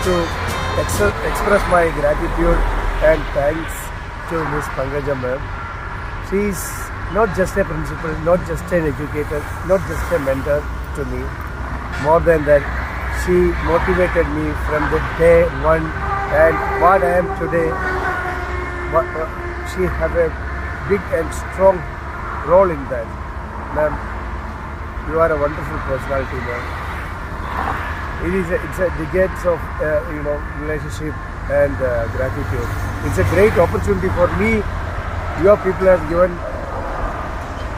to express my gratitude and thanks to Ms. Pankaja ma'am. She is not just a principal, not just an educator, not just a mentor to me. More than that, she motivated me from the day one, and what I am today. She have a big and strong role in that. Ma'am, you are a wonderful personality, ma'am. It's a decades of relationship and gratitude. It's a great opportunity for me. Your people have given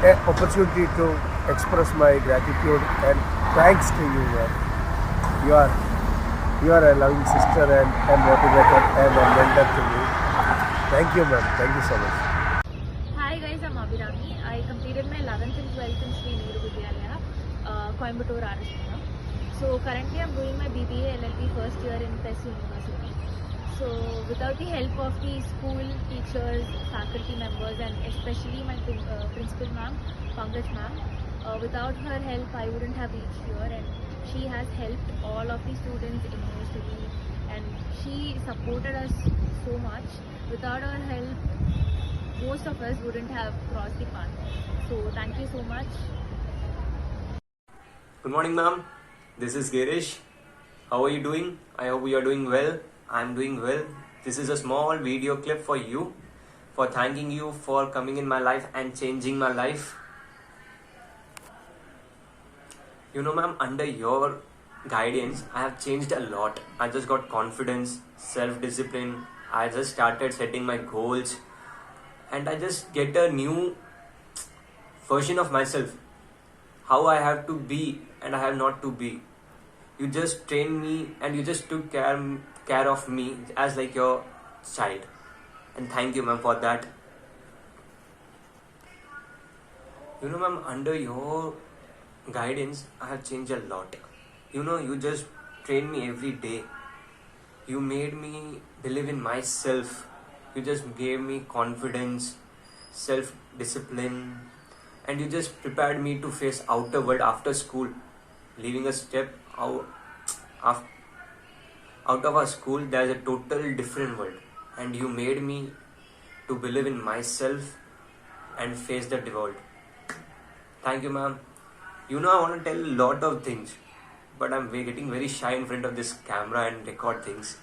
an opportunity to express my gratitude and thanks to you, ma'am. You are a loving sister and a motivator and a mentor to me. Thank you, ma'am. Thank you so much. Hi guys, I'm Abhirami. I completed my 11th and 12th in Sri Nehru Vidyalaya, Coimbatore, Rajasthan. So currently I'm doing my BBA LLB first year in PES University. So without the help of the school teachers, faculty members, and especially my principal ma'am, Pankaj ma'am, without her help I wouldn't have reached here, and she has helped all of the students emotionally, and she supported us so much. Without her help, most of us wouldn't have crossed the path. So thank you so much. Good morning, ma'am. This is Girish. How are you doing? I hope you are doing well. I'm doing well. This is a small video clip for you, for thanking you for coming in my life and changing my life. You know, ma'am, under your guidance, I have changed a lot. I just got confidence, self-discipline. I just started setting my goals, and I just get a new version of myself. How I have to be and I have not to be. You just trained me and you just took care of me as like your child. And thank you, ma'am, for that. You know, ma'am, under your guidance, I have changed a lot. You know, you just train me every day. You made me believe in myself. You just gave me confidence, self-discipline, and you just prepared me to face outer world after school. Leaving a step out of our school, there's a total different world, and you made me to believe in myself and face that world. Thank you, ma'am. You know, I want to tell a lot of things, but I'm getting very shy in front of this camera and record things.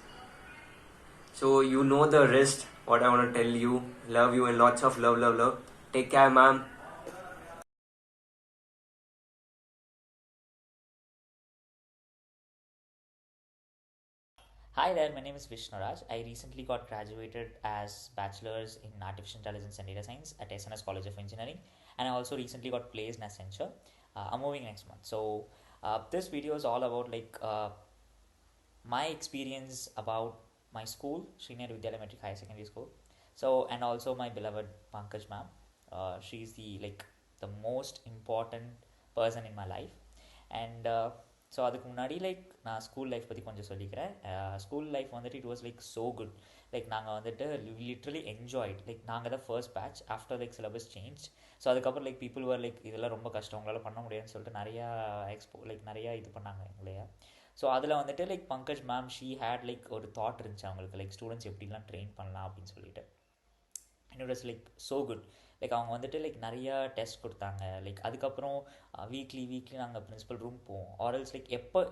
So you know the rest, what I want to tell you. Love you and lots of love. Take care, ma'am. Hi there, my name is Vishnuraj. I recently got graduated as Bachelor's in Artificial Intelligence and Data Science at SNS College of Engineering, and I also recently got placed in Accenture. I'm moving next month. So, this video is all about my experience about my school, Sri Nehru Vidyalaya Metric Higher Secondary School. So, and also my beloved Pankaj ma'am. She's the most important person in my life, and so அதுக்கு முன்னாடி நான் school life பற்றி கொஞ்சம் சொல்லிக்கிறேன். School life வந்துட்டு it was so good. நாங்கள் வந்துட்டு literally enjoyed. நாங்கள் தான் first batch after syllabus change. So அதுக்கப்புறம் பீப்புள் வர் இதெல்லாம் ரொம்ப கஷ்டம், உங்களால் பண்ண முடியாதுன்னு சொல்லிட்டு நிறையா நிறையா இது பண்ணாங்க எங்களையா. ஸோ அதில் வந்துட்டு பங்கஜ் மேம் ஷீ ஹேட் ஒரு தாட் இருந்துச்சு அவங்களுக்கு, ஸ்டூடெண்ட்ஸ் எப்படிலாம் ட்ரெயின் பண்ணலாம் அப்படின்னு சொல்லிட்டு. And it was so good. அவங்க வந்துட்டு நிறையா டெஸ்ட் கொடுத்தாங்க. அதுக்கப்புறம் வீக்லி நாங்கள் பிரின்சிபல் ரூம் போவோம். ஆர்எல்ஸ்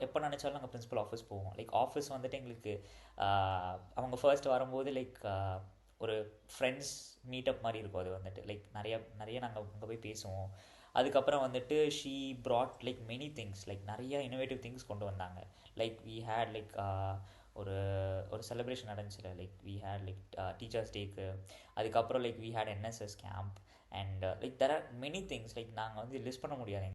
எப்போ நினச்சாலும் நாங்கள் பிரின்சிபல் ஆஃபீஸ் போவோம். ஆஃபீஸ் வந்துட்டு எங்களுக்கு அவங்க ஃபர்ஸ்ட் வரும்போது ஒரு ஃப்ரெண்ட்ஸ் மீட்டப் மாதிரி இருக்கும். அது வந்துட்டு நிறைய நாங்கள் அங்கே போய் பேசுவோம். அதுக்கப்புறம் வந்துட்டு ஷீ ப்ராட் மெனி திங்ஸ், நிறைய இன்னோவேட்டிவ் திங்ஸ் கொண்டு வந்தாங்க. வி ஹேட் ஒரு செலிப்ரேஷன் நடந்துச்சுல, வி ஹேட் டீச்சர்ஸ் டேக்கு. அதுக்கப்புறம் we had NSS camp, and there are many things. நாங்கள் வந்து லிஸ்ட் பண்ண முடியாது.